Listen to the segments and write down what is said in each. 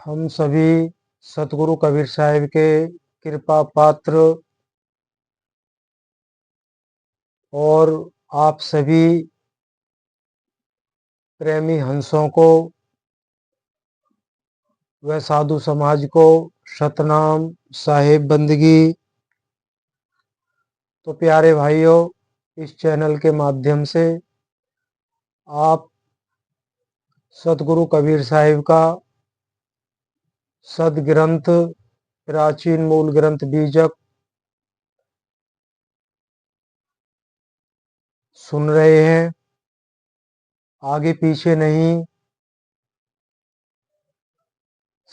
हम सभी सतगुरु कबीर साहिब के कृपा पात्र और आप सभी प्रेमी हंसों को व साधु समाज को सतनाम साहिब बंदगी। तो प्यारे भाइयों, इस चैनल के माध्यम से आप सतगुरु कबीर साहिब का सदग्रंथ प्राचीन मूल ग्रंथ बीजक सुन रहे हैं। आगे पीछे नहीं,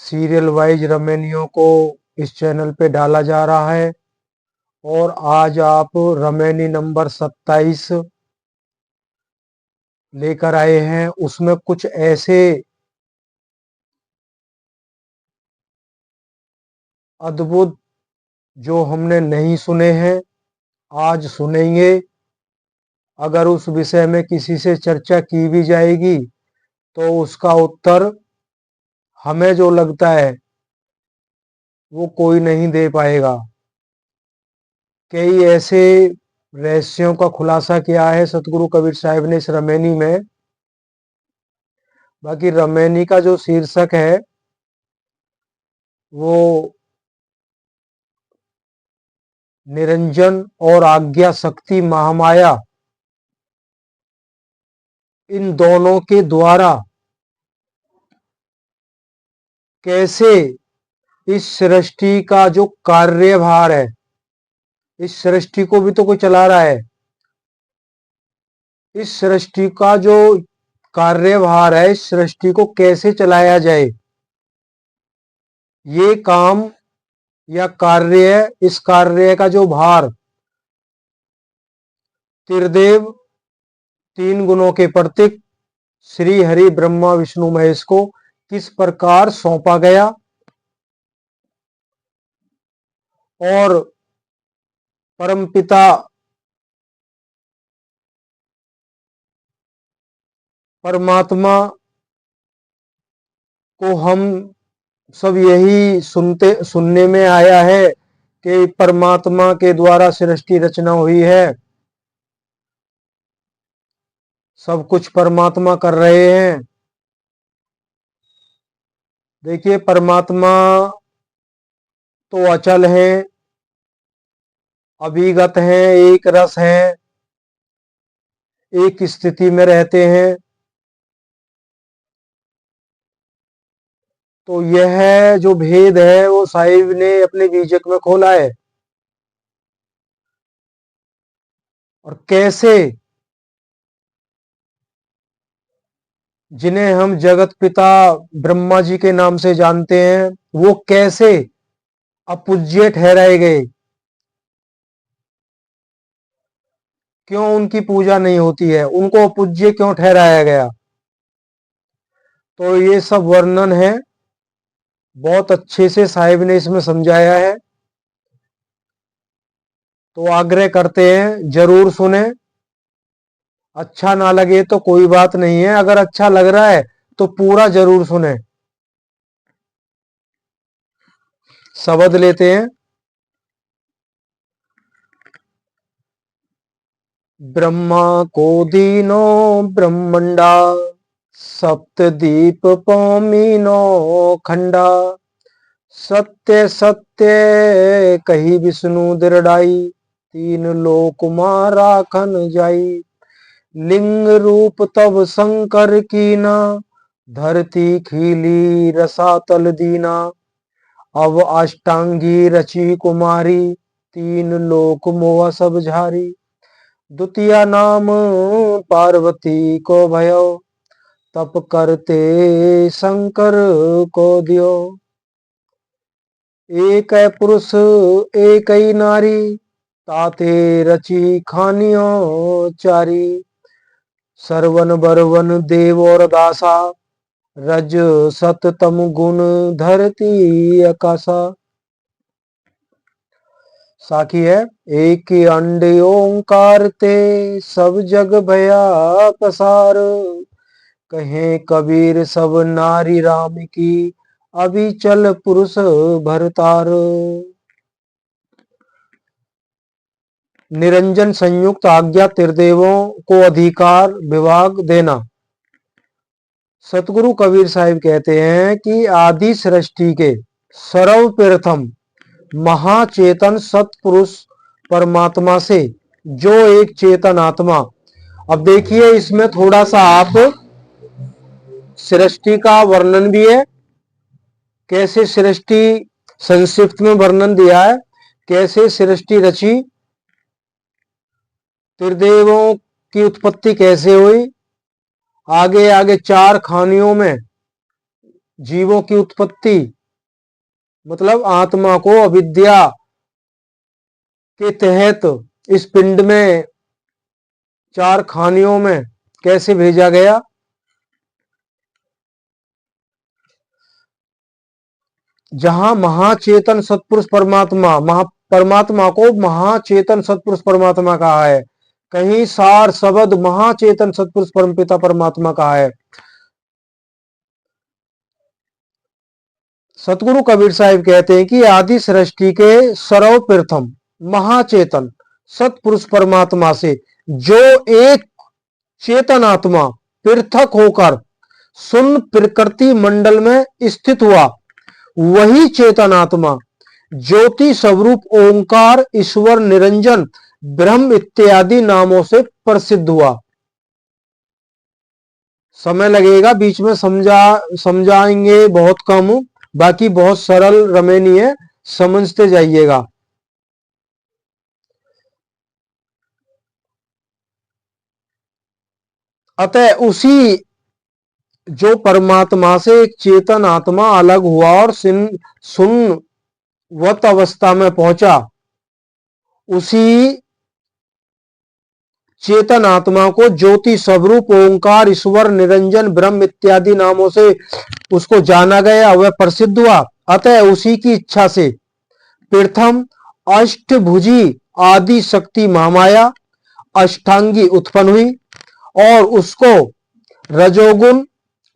सीरियल वाइज रमेनियों को इस चैनल पे डाला जा रहा है और आज आप रमेनी नंबर 27 लेकर आए हैं। उसमें कुछ ऐसे अद्भुत जो हमने नहीं सुने हैं, आज सुनेंगे। अगर उस विषय में किसी से चर्चा की भी जाएगी तो उसका उत्तर हमें जो लगता है वो कोई नहीं दे पाएगा। कई ऐसे रहस्यों का खुलासा किया है सतगुरु कबीर साहिब ने इस रमेनी में। बाकी रमेनी का जो शीर्षक है वो निरंजन और आज्ञा शक्ति महामाया, इन दोनों के द्वारा कैसे इस सृष्टि का जो कार्यभार है, इस सृष्टि को भी तो कोई चला रहा है, इस सृष्टि का जो कार्यभार है, इस सृष्टि को कैसे चलाया जाए, ये काम या कार्य, इस कार्य का जो भार त्रिदेव तीन गुणों के प्रतीक श्री हरि ब्रह्मा विष्णु महेश को किस प्रकार सौंपा गया और परमपिता परमात्मा को हम सब यही सुनने में आया है कि परमात्मा के द्वारा सृष्टि रचना हुई है, सब कुछ परमात्मा कर रहे हैं। देखिए, परमात्मा तो अचल है, अभिगत हैं, एक रस हैं, एक स्थिति में रहते हैं। तो यह जो भेद है वो साहिब ने अपने बीजक में खोला है। और कैसे जिन्हें हम जगत पिता ब्रह्मा जी के नाम से जानते हैं, वो कैसे अपूज्य ठहराए गए, क्यों उनकी पूजा नहीं होती है, उनको अपूज्य क्यों ठहराया गया। तो ये सब वर्णन है, बहुत अच्छे से साहिब ने इसमें समझाया है। तो आग्रह करते हैं जरूर सुने। अच्छा ना लगे तो कोई बात नहीं है, अगर अच्छा लग रहा है तो पूरा जरूर सुने। शब्द लेते हैं। ब्रह्मा को दीनो ब्रह्मंडा, सप्त दीप पौमीनो खंडा, सत्य सत्य कही विष्णु दृढ़ाई, तीन लोक मारा खन जाई, लिंग रूप तब शंकर कीना, धरती खीली रसातल दीना, अब अष्टांगी रची कुमारी, तीन लोक मोह सब झारी, द्वितीय नाम पार्वती को भयो, तप करते शंकर को दियो, एक पुरुष एक ही नारी, ताते रची खानियो चारी, सरवन बरवन देव और दासा, रज सत तम गुण धरती आकाशा। साखी है। एक अंड ओंकार ते सब जग भया पसार, कहें कबीर सब नारी राम की, अविचल पुरुष भरतार। निरंजन संयुक्त आज्ञा त्रिदेवों को अधिकार विभाग देना। सतगुरु कबीर साहिब कहते हैं कि आदि सृष्टि के सर्वप्रथम महाचेतन सतपुरुष परमात्मा से जो एक चेतन आत्मा, अब देखिए इसमें थोड़ा सा आप सृष्टि का वर्णन भी है, कैसे सृष्टि संक्षिप्त में वर्णन दिया है, कैसे सृष्टि रची, त्रिदेवों की उत्पत्ति कैसे हुई, आगे आगे चार खानियों में जीवों की उत्पत्ति, मतलब आत्मा को अविद्या के तहत इस पिंड में चार खानियों में कैसे भेजा गया। जहां महाचेतन सतपुरुष परमात्मा, परमात्मा को महाचेतन सतपुरुष परमात्मा कहा है, कहीं सार शब्द महाचेतन सतपुरुष परमपिता परमात्मा कहा है। सतगुरु कबीर साहिब कहते हैं कि आदि सृष्टि के सर्वप्रथम महाचेतन सतपुरुष परमात्मा से जो एक चेतन आत्मा पृथक होकर शून्य प्रकृति मंडल में स्थित हुआ, वही चेतन आत्मा ज्योति स्वरूप ओंकार ईश्वर निरंजन ब्रह्म इत्यादि नामों से प्रसिद्ध हुआ। समय लगेगा, बीच में समझाएंगे बहुत कम, बाकी बहुत सरल रमेनी है, समझते जाइएगा। अतः उसी जो परमात्मा से एक चेतन आत्मा अलग हुआ और शून्यवत अवस्था में पहुंचा, उसी चेतन आत्मा को ज्योति स्वरूप ओंकार ईश्वर निरंजन ब्रह्म इत्यादि नामों से उसको जाना गया, वह प्रसिद्ध हुआ। अतः उसी की इच्छा से प्रथम अष्टभुजी आदि शक्ति महामाया अष्टांगी उत्पन्न हुई और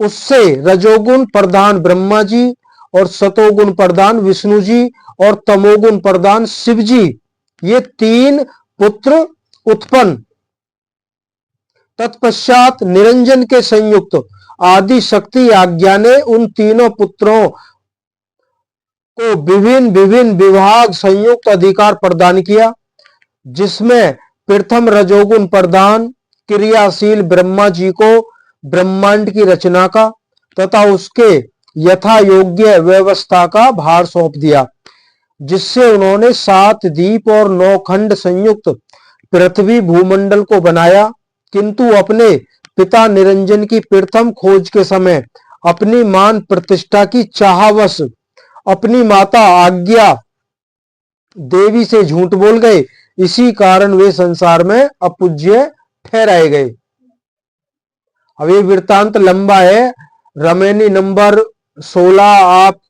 उससे रजोगुण प्रधान ब्रह्मा जी और सतोगुण प्रधान विष्णु जी और तमोगुण प्रधान शिव जी, ये तीन पुत्र उत्पन्न। तत्पश्चात निरंजन के संयुक्त आदि शक्ति आज्ञा ने उन तीनों पुत्रों को विभिन्न विभिन्न विभाग संयुक्त अधिकार प्रदान किया, जिसमें प्रथम रजोगुण प्रदान क्रियाशील ब्रह्मा जी को ब्रह्मांड की रचना का तथा उसके यथा योग्य व्यवस्था का भार सौंप दिया, जिससे उन्होंने 7 द्वीप और 9 खंड संयुक्त पृथ्वी भूमंडल को बनाया। किंतु अपने पिता निरंजन की प्रथम खोज के समय अपनी मान प्रतिष्ठा की चाहवश अपनी माता आज्ञा देवी से झूठ बोल गए, इसी कारण वे संसार में अपूज्य ठहराए गए। अब ये वृत्तांत लंबा है, रमेनी नंबर 16 आप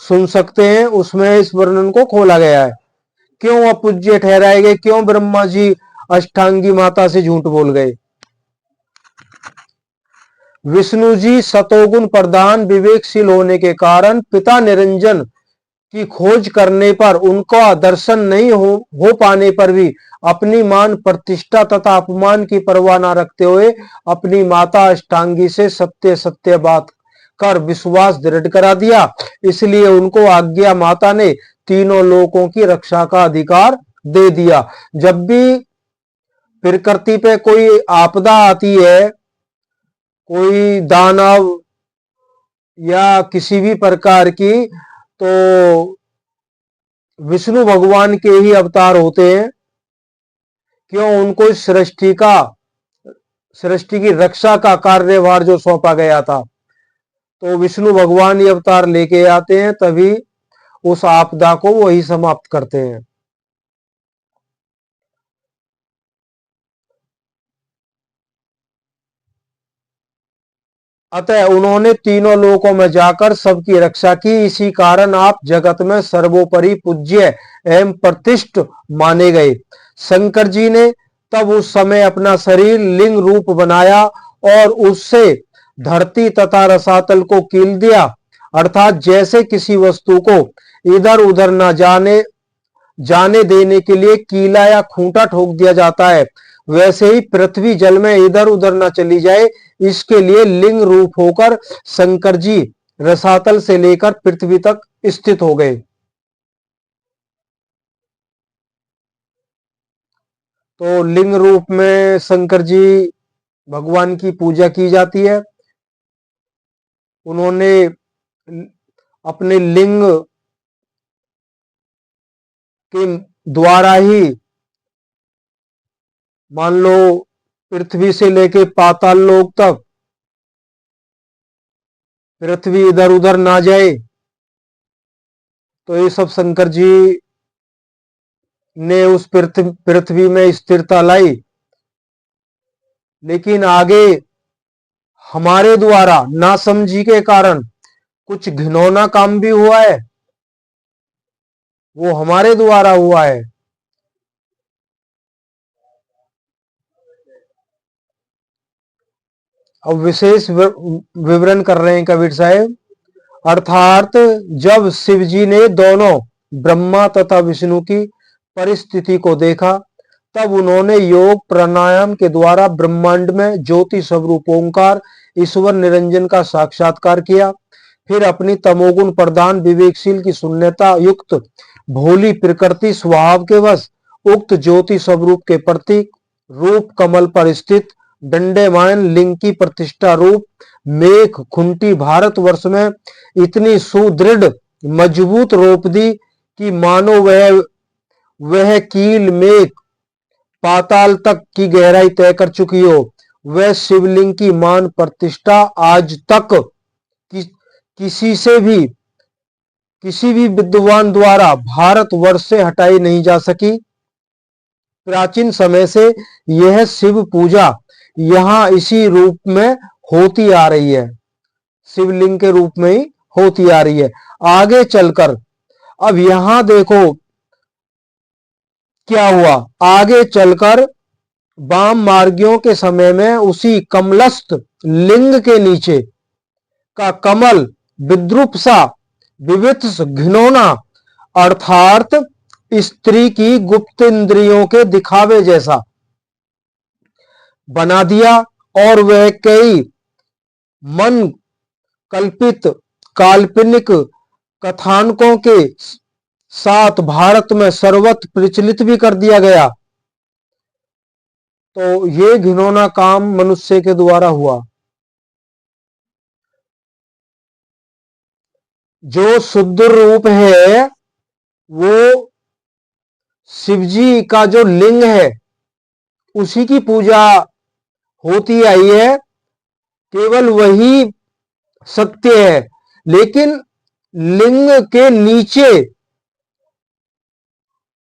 सुन सकते हैं, उसमें इस वर्णन को खोला गया है। क्यों अपूज्य ठहराए गए, क्यों ब्रह्मा जी अष्टांगी माता से झूठ बोल गए। विष्णु जी सतोगुण प्रधान विवेकशील होने के कारण पिता निरंजन की खोज करने पर उनका दर्शन नहीं हो पाने पर भी अपनी मान प्रतिष्ठा तथा अपमान की परवाह न रखते हुए अपनी माता अष्टांगी से सत्य सत्य बात कर विश्वास दृढ़ करा दिया। इसलिए उनको आज्ञा माता ने तीनों लोकों की रक्षा का अधिकार दे दिया। जब भी प्रकृति पे कोई आपदा आती है, कोई दानव या किसी भी प्रकार की, तो विष्णु भगवान के ही अवतार होते हैं। क्यों, उनको इस सृष्टि की रक्षा का कार्यभार जो सौंपा गया था, तो विष्णु भगवान ही अवतार लेके आते हैं, तभी उस आपदा को वही समाप्त करते हैं। अतः उन्होंने तीनों लोकों में जाकर सबकी रक्षा की, इसी कारण आप जगत में सर्वोपरि पूज्य एवं प्रतिष्ठ माने गए। शंकर जी ने तब उस समय अपना शरीर लिंग रूप बनाया और उससे धरती तथा रसातल को कील दिया। अर्थात जैसे किसी वस्तु को इधर उधर न जाने देने के लिए कीला या खूंटा ठोक दिया जाता है, वैसे ही पृथ्वी जल में इधर उधर न चली जाए, इसके लिए लिंग रूप होकर शंकर जी रसातल से लेकर पृथ्वी तक स्थित हो गए। तो लिंग रूप में शंकर जी भगवान की पूजा की जाती है। उन्होंने अपने लिंग के द्वारा ही मान लो पृथ्वी से लेके पाताल लोक तक पृथ्वी इधर उधर ना जाए, तो ये सब शंकर जी ने उस पृथ्वी में स्थिरता लाई। लेकिन आगे हमारे द्वारा नासमझी के कारण कुछ घिनौना काम भी हुआ है, वो हमारे द्वारा हुआ है। अब विशेष विवरण कर रहे हैं कबीर साहब। अर्थात जब शिव जी ने दोनों ब्रह्मा तथा विष्णु की परिस्थिति को देखा, तब उन्होंने योग प्राणायाम के द्वारा ब्रह्मांड में ज्योति स्वरूप ओंकार ईश्वर निरंजन का साक्षात्कार किया। फिर अपनी तमोगुण प्रधान विवेकशील की शून्यता युक्त भोली प्रकृति स्वभाव के वश उक्त ज्योति स्वरूप के प्रतीक रूप कमल पर स्थित दंडेमायन लिंग की प्रतिष्ठा रूप मेघ खुंटी भारतवर्ष में इतनी सुदृढ़ मजबूत रोपदी कि मानो वह कील मेघ पाताल तक की गहराई तय कर चुकी हो। वह शिवलिंग की मान प्रतिष्ठा आज तक किसी भी विद्वान द्वारा भारतवर्ष से हटाई नहीं जा सकी। प्राचीन समय से यह शिव पूजा यहां इसी रूप में होती आ रही है, शिवलिंग के रूप में ही होती आ रही है। आगे चलकर अब यहां देखो क्या हुआ। आगे चलकर वाम मार्गियों के समय में उसी कमलस्थ लिंग के नीचे का कमल विद्रूप सा विविध घिनौना अर्थात स्त्री की गुप्त इंद्रियों के दिखावे जैसा बना दिया, और वह कई मन कल्पित काल्पनिक कथानकों के साथ भारत में सर्वत्र प्रचलित भी कर दिया गया। तो ये घिनौना काम मनुष्य के द्वारा हुआ। जो शुद्ध रूप है वो शिवजी का जो लिंग है उसी की पूजा होती आई है, केवल वही सत्य है। लेकिन लिंग के नीचे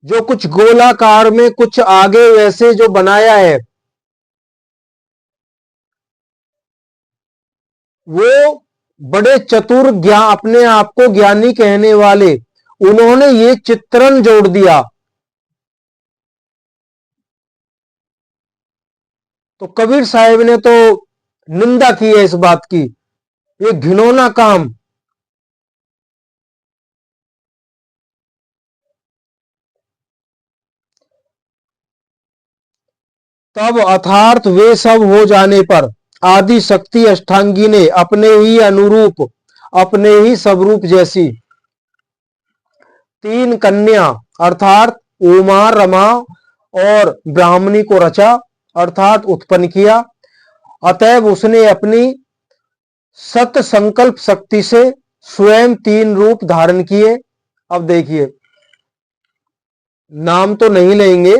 जो कुछ गोलाकार में कुछ आगे वैसे जो बनाया है, वो बड़े चतुर अपने आप को ज्ञानी कहने वाले उन्होंने ये चित्रण जोड़ दिया। तो कबीर साहब ने तो निंदा की है इस बात की, ये घिनौना काम। तब अर्थात वे सब हो जाने पर आदि शक्ति अष्टांगी ने अपने ही अनुरूप अपने ही स्वरूप जैसी तीन कन्या अर्थात उमा रमा और ब्राह्मणी को रचा अर्थात उत्पन्न किया। अतएव उसने अपनी सत संकल्प शक्ति से स्वयं तीन रूप धारण किए। अब देखिए, नाम तो नहीं लेंगे,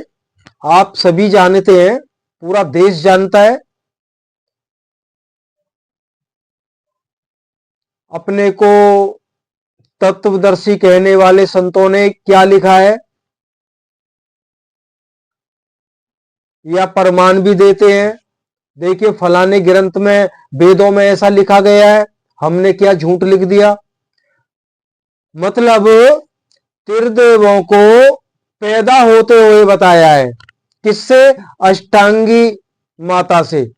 आप सभी जानते हैं, पूरा देश जानता है। अपने को तत्वदर्शी कहने वाले संतों ने क्या लिखा है या प्रमाण भी देते हैं। देखिए, फलाने ग्रंथ में वेदों में ऐसा लिखा गया है, हमने क्या झूठ लिख दिया। मतलब त्रिदेवों को पैदा होते हुए बताया है, किससे? अष्टांगी माता से।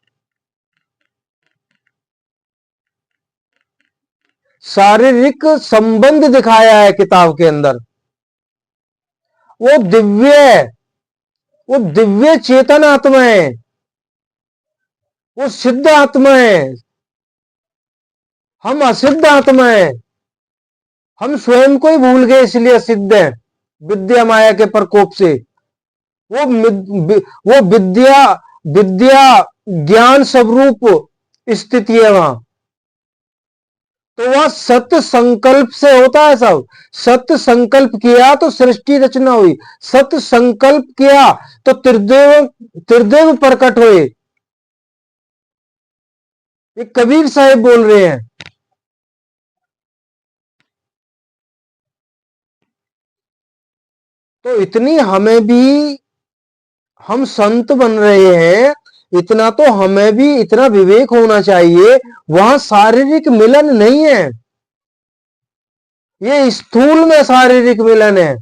शारीरिक संबंध दिखाया है किताब के अंदर। वो दिव्य है, वो दिव्य चेतन आत्मा है, वो सिद्ध आत्मा है। हम असिद्ध आत्मा है। हम स्वयं को ही भूल गए, इसलिए असिद्ध है विद्या माया के प्रकोप से। वो विद्या विद्या ज्ञान स्वरूप स्थिति है वहां। तो वह सत्य संकल्प से होता है सब। सत्य संकल्प किया तो सृष्टि रचना हुई। सत्य संकल्प किया तो त्रिदेव त्रिदेव प्रकट हुए। ये कबीर साहिब बोल रहे हैं। तो इतनी हमें भी, हम संत बन रहे हैं, इतना तो हमें भी इतना विवेक होना चाहिए। वहां शारीरिक मिलन नहीं है, ये स्थूल में शारीरिक मिलन है।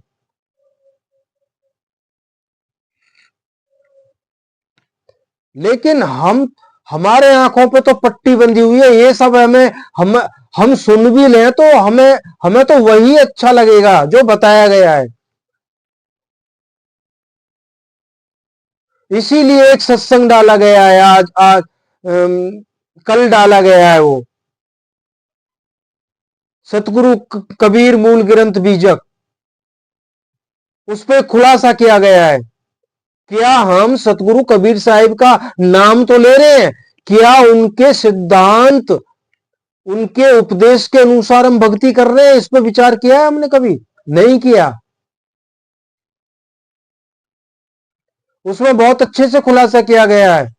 लेकिन हमारे आंखों पे तो पट्टी बंधी हुई है। ये सब हम सुन भी लें तो हमें हमें तो वही अच्छा लगेगा जो बताया गया है। इसीलिए एक सत्संग डाला गया है आज आज कल डाला गया है वो सतगुरु कबीर मूल ग्रंथ बीजक। उस पर खुलासा किया गया है। क्या हम सतगुरु कबीर साहिब का नाम तो ले रहे हैं, क्या उनके सिद्धांत, उनके उपदेश के अनुसार हम भक्ति कर रहे हैं? इस पर विचार किया है हमने कभी? नहीं किया। उसमें बहुत अच्छे से खुलासा किया गया है।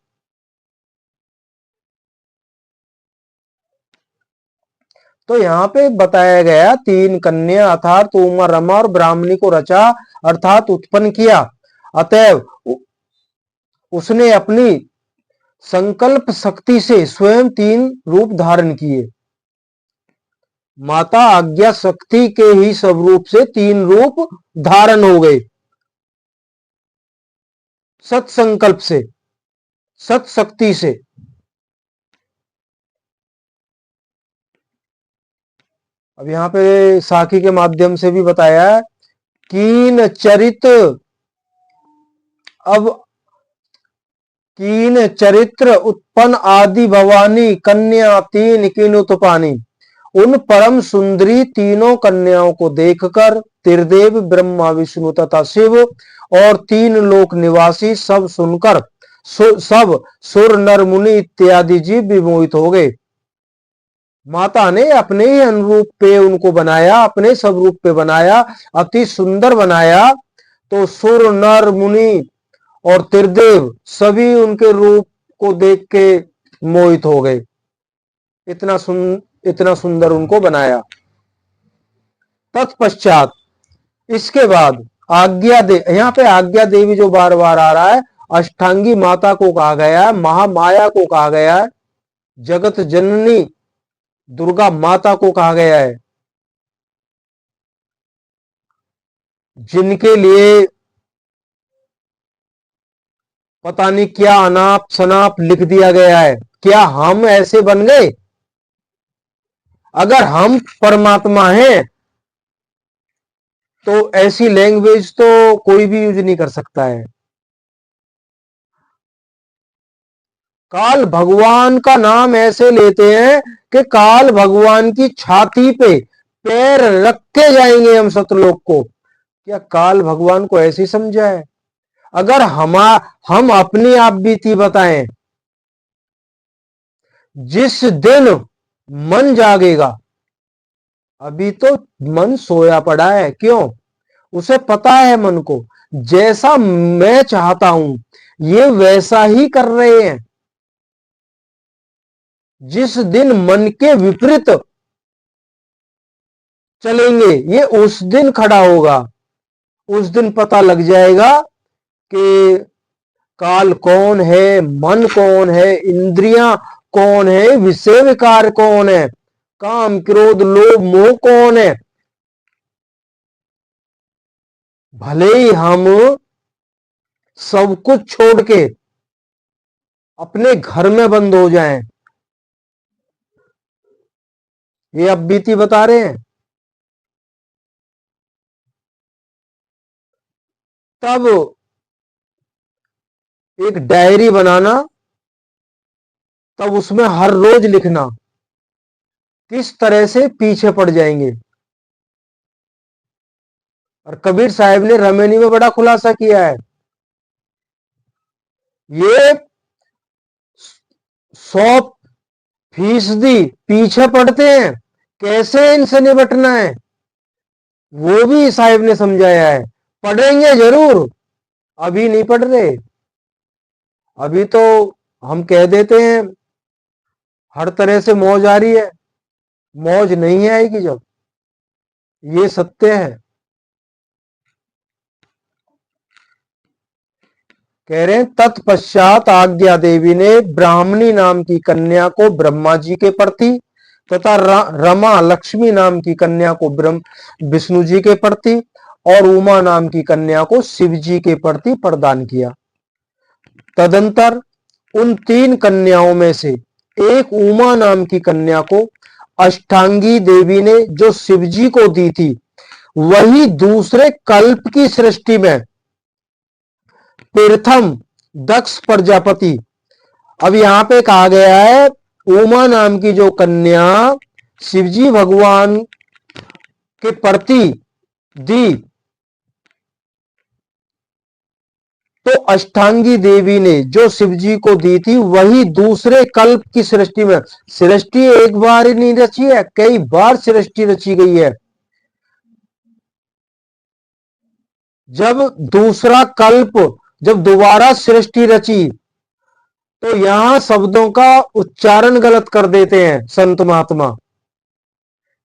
तो यहाँ पे बताया गया, तीन कन्या अर्थात उमा रमा और ब्राह्मणी को रचा अर्थात उत्पन्न किया। अतएव उसने अपनी संकल्प शक्ति से स्वयं तीन रूप धारण किए। माता आज्ञा शक्ति के ही स्वरूप से तीन रूप धारण हो गए। सत्संकल्प से, सत शक्ति से। अब यहां पे साखी के माध्यम से भी बताया है, कीन चरित, अब कीन चरित्र उत्पन्न आदि भवानी कन्या तीन किनुत पानी। उन परम सुंदरी तीनों कन्याओं को देखकर त्रिदेव ब्रह्मा विष्णु तथा शिव और तीन लोक निवासी सब सुनकर सब सुर नर मुनि इत्यादि जीव विमोहित हो गए। माता ने अपने ही अनुरूप पे उनको बनाया, अपने स्वरूप पे बनाया, अति सुंदर बनाया। तो सुर नर मुनि और त्रिदेव सभी उनके रूप को देख के मोहित हो गए। इतना सुंदर उनको बनाया। तत्पश्चात, इसके बाद आज्ञा दे, यहां पे आज्ञा देवी जो बार बार आ रहा है, अष्टांगी माता को कहा गया है, महामाया को कहा गया है, जगत जननी दुर्गा माता को कहा गया है, जिनके लिए पता नहीं क्या अनाप शनाप लिख दिया गया है। क्या हम ऐसे बन गए? अगर हम परमात्मा हैं तो ऐसी लैंग्वेज तो कोई भी यूज नहीं कर सकता है। काल भगवान का नाम ऐसे लेते हैं कि काल भगवान की छाती पे पैर रख के जाएंगे हम सतलोक को। क्या काल भगवान को ऐसे समझा है? अगर हम अपनी आप बीती बताएं, जिस दिन मन जागेगा, अभी तो मन सोया पड़ा है। क्यों? उसे पता है मन को, जैसा मैं चाहता हूं ये वैसा ही कर रहे हैं। जिस दिन मन के विपरीत चलेंगे, ये उस दिन खड़ा होगा। उस दिन पता लग जाएगा कि काल कौन है, मन कौन है, इंद्रियां कौन है, विषय विकार कौन है, काम क्रोध लोभ मोह कौन है। भले ही हम सब कुछ छोड़ के अपने घर में बंद हो जाएं, ये अब बीती बता रहे हैं। तब एक डायरी बनाना, तब उसमें हर रोज लिखना किस तरह से पीछे पड़ जाएंगे। और कबीर साहब ने रमेनी में बड़ा खुलासा किया है। ये 100% पीछे पड़ते हैं, कैसे इनसे निपटना है वो भी साहब ने समझाया है। पढ़ेंगे जरूर, अभी नहीं पढ़ रहे। अभी तो हम कह देते हैं हर तरह से मौज आ रही है, मौज नहीं आएगी जब, ये सत्य है। कह रहे हैं तत्पश्चात आज्ञा देवी ने ब्राह्मणी नाम की कन्या को ब्रह्मा जी के प्रति तथा रमा लक्ष्मी नाम की कन्या को विष्णु जी के प्रति और उमा नाम की कन्या को शिव जी के प्रति प्रदान किया। तदंतर उन 3 कन्याओं में से एक उमा नाम की कन्या को अष्टांगी देवी ने जो शिव जी को दी थी, वही दूसरे कल्प की सृष्टि में प्रथम दक्ष प्रजापति। अब यहां पे कहा गया है उमा नाम की जो कन्या शिवजी भगवान के प्रति दी, तो अष्टांगी देवी ने जो शिवजी को दी थी वही दूसरे कल्प की सृष्टि में, सृष्टि एक बार ही नहीं रची है, कई बार सृष्टि रची गई है। जब दूसरा कल्प, जब दोबारा सृष्टि रची, तो यहां शब्दों का उच्चारण गलत कर देते हैं संत महात्मा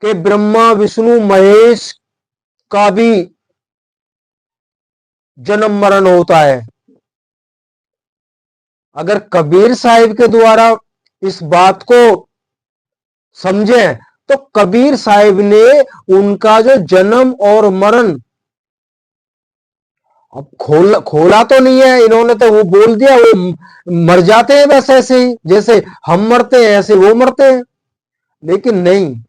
कि ब्रह्मा विष्णु महेश का भी जन्म मरण होता है। अगर कबीर साहिब के द्वारा इस बात को समझे तो कबीर साहिब ने उनका जो जन्म और मरण अब खोला तो नहीं है इन्होंने, तो वो बोल दिया वो मर जाते हैं बस ऐसे ही, जैसे हम मरते हैं ऐसे वो मरते हैं। लेकिन नहीं,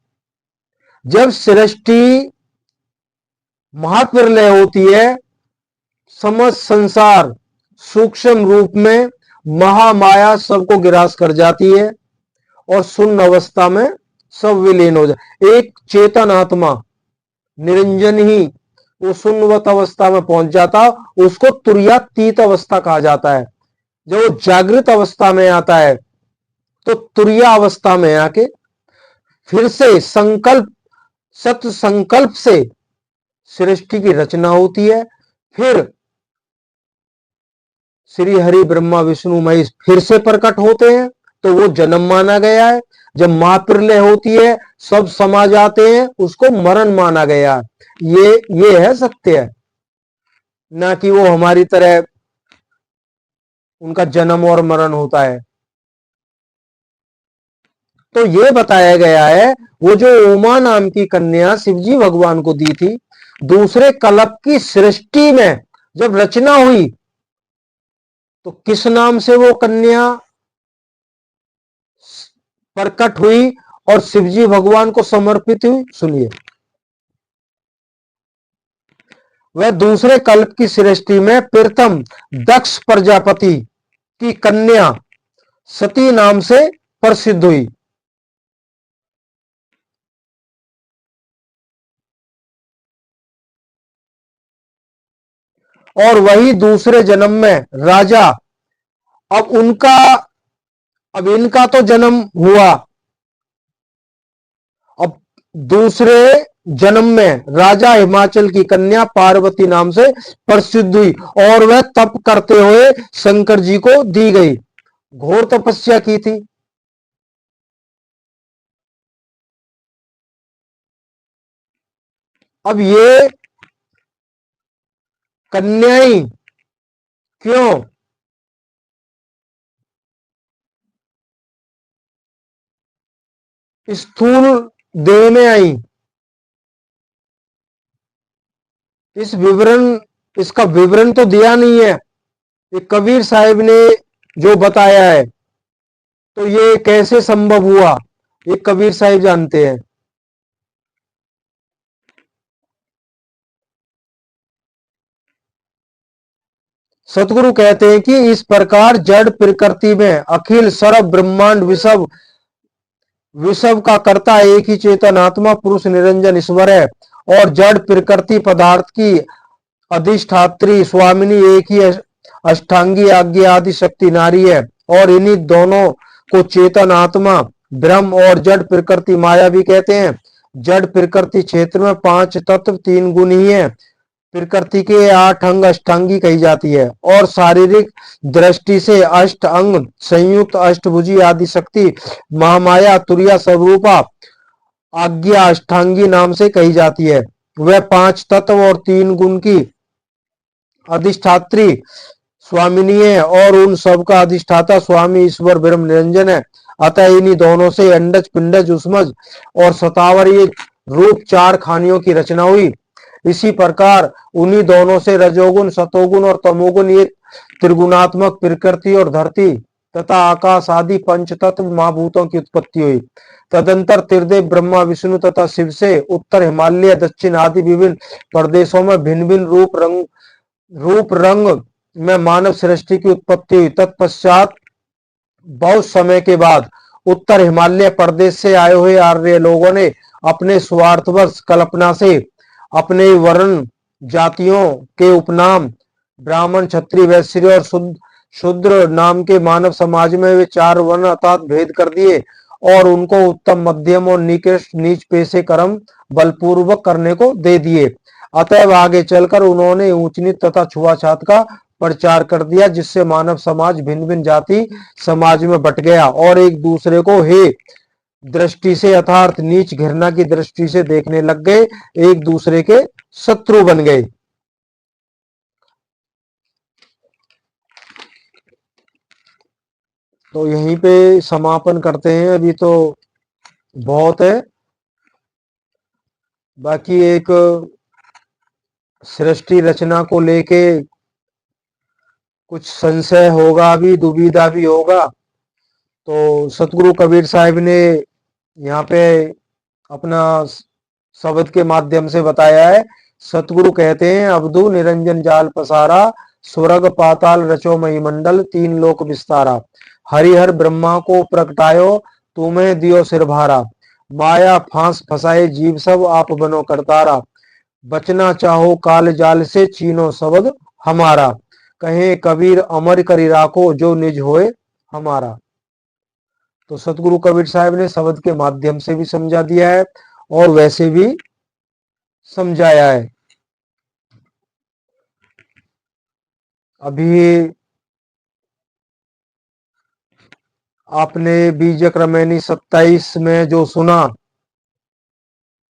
जब सृष्टि महाप्रलय होती है, समस्त संसार सूक्ष्म रूप में महामाया सबको गिरास कर जाती है और शून्य अवस्था में सब विलीन हो जाए। एक चेतन आत्मा निरंजन ही वो शून्यवत अवस्था में पहुंच जाता, उसको तुर्यातीत अवस्था कहा जाता है। जब वो जागृत अवस्था में आता है तो तुर्या अवस्था में आके फिर से संकल्प, सत्य संकल्प से सृष्टि की रचना होती है। फिर श्री हरि ब्रह्मा विष्णु महेश फिर से प्रकट होते हैं, तो वो जन्म माना गया है। जब महाप्रलय होती है सब समा जाते हैं, उसको मरण माना गया है। ये है सत्य, ना कि वो हमारी तरह उनका जन्म और मरण होता है। तो ये बताया गया है वो जो उमा नाम की कन्या शिवजी भगवान को दी थी, दूसरे कल्प की सृष्टि में जब रचना हुई तो किस नाम से वो कन्या प्रकट हुई और शिवजी भगवान को समर्पित हुई, सुनिए। वह दूसरे कल्प की सृष्टि में प्रथम दक्ष प्रजापति की कन्या सती नाम से प्रसिद्ध हुई। और वही दूसरे जन्म में राजा, अब इनका तो जन्म हुआ, अब दूसरे जन्म में राजा हिमाचल की कन्या पार्वती नाम से प्रसिद्ध हुई और वह तप करते हुए शंकर जी को दी गई, घोर तपस्या की थी। अब ये कन्याएं क्यों स्थूल देह में आई, इसका विवरण तो दिया नहीं है। ये कबीर साहिब ने जो बताया है, तो ये कैसे संभव हुआ ये कबीर साहिब जानते हैं। सतगुरु कहते हैं कि इस प्रकार जड़ प्रकृति में अखिल सर्व ब्रह्मांड विश्व विश्व का कर्ता एक ही चेतन आत्मा पुरुष निरंजन ईश्वर है और जड़ प्रकृति पदार्थ की अधिष्ठात्री स्वामिनी एक ही अष्टांगी आज्ञा आदि शक्ति नारी है और इन्हीं दोनों को चेतन आत्मा ब्रह्म और जड़ प्रकृति माया भी कहते हैं। जड़ प्रकृति क्षेत्र में 5 तत्व 3 गुण ही है। प्रकृति के 8 अंग अष्टांगी कही जाती है और शारीरिक दृष्टि से अष्ट अंग संयुक्त अष्टभुजी आदि शक्ति महामाया तुरिया स्वरूपा आज्ञा अष्टांगी नाम से कही जाती है। वह 5 तत्व और 3 गुण की अधिष्ठात्री स्वामिनी है और उन सब का अधिष्ठाता स्वामी ईश्वर ब्रह्म निरंजन है। अतः इन्हीं दोनों से अंडज पिंडज उष्मज और सतावर ये रूप 4 खानियों की रचना हुई। इसी प्रकार उन्हीं दोनों से रजोगुण सतोगुण और तमोगुण ये त्रिगुणात्मक प्रकृति और धरती तथा आकाश आदि पंच तत्व महाभूतों की उत्पत्ति हुई। तदंतर त्रिदेव ब्रह्मा विष्णु तथा शिव से उत्तर हिमालय दक्षिण आदि विभिन्न प्रदेशों में भिन्न भिन्न रूप रंग में मानव सृष्टि की उत्पत्ति हुई। तत्पश्चात बहुत समय के बाद उत्तर हिमालय प्रदेश से आए हुए आर्य लोगों ने अपने स्वार्थवश कल्पना से अपने वर्ण जातियों के उपनाम ब्राह्मण क्षत्रिय वैश्य और शूद्र नाम के मानव समाज में वे 4 वर्ण अर्थात भेद कर दिए और उनको उत्तम मध्यम और निकृष्ट नीच पेशे कर्म बलपूर्वक करने को दे दिए। अतएव आगे चलकर उन्होंने ऊंच नीच तथा छुआछात का प्रचार कर दिया जिससे मानव समाज भिन्न भिन्न जाति समाज में बट गया और एक दूसरे को हे दृष्टि से अर्थात नीच घृणा की दृष्टि से देखने लग गए, एक दूसरे के शत्रु बन गए। तो यहीं पे समापन करते हैं, अभी तो बहुत है। बाकी एक सृष्टि रचना को लेके कुछ संशय होगा भी, दुविधा भी होगा। तो सतगुरु कबीर साहब ने यहाँ पे अपना शब्द के माध्यम से बताया है। सतगुरु कहते हैं अवधु निरंजन जाल पसारा स्वर्ग पाताल रचो मई मंडल 3 लोक विस्तारा। हरिहर ब्रह्मा को प्रगटायो तुम्हें दियो सिर भारा। माया फांस फसाए जीव सब आप बनो करतारा। बचना चाहो काल जाल से चीनो शब्द हमारा। कहे कबीर अमर करी राखो जो निज होए हमारा। तो सतगुरु कबीर साहब ने शब्द के माध्यम से भी समझा दिया है और वैसे भी समझाया है। अभी आपने बीजक रमैनी 27 में जो सुना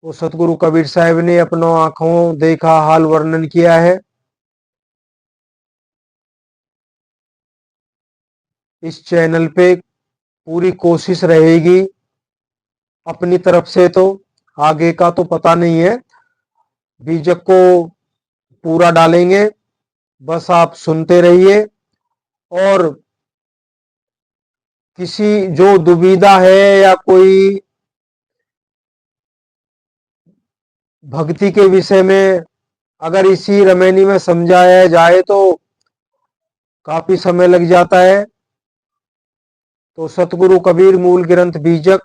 वो सतगुरु कबीर साहब ने अपनों आंखों देखा हाल वर्णन किया है। इस चैनल पे पूरी कोशिश रहेगी अपनी तरफ से, तो आगे का तो पता नहीं है, बीजक को पूरा डालेंगे, बस आप सुनते रहिए। और किसी जो दुविधा है या कोई भक्ति के विषय में अगर इसी रमैनी में समझाया जाए तो काफी समय लग जाता है। तो सतगुरु कबीर मूल ग्रंथ बीजक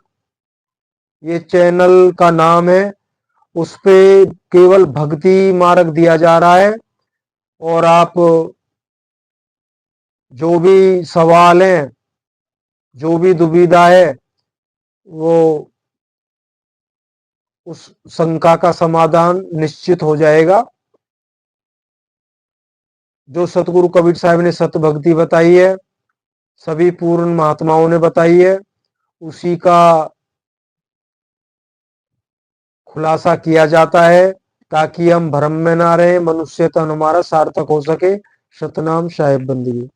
ये चैनल का नाम है, उस पे केवल भक्ति मार्ग दिया जा रहा है और आप जो भी सवाल हैं, जो भी दुविधा है, वो उस शंका का समाधान निश्चित हो जाएगा। जो सतगुरु कबीर साहब ने सत भक्ति बताई है, सभी पूर्ण महात्माओं ने बताई है, उसी का खुलासा किया जाता है ताकि हम भ्रम में ना रहे, मनुष्य तन हमारा सार्थक हो सके। सतनाम साहेब बंदगी।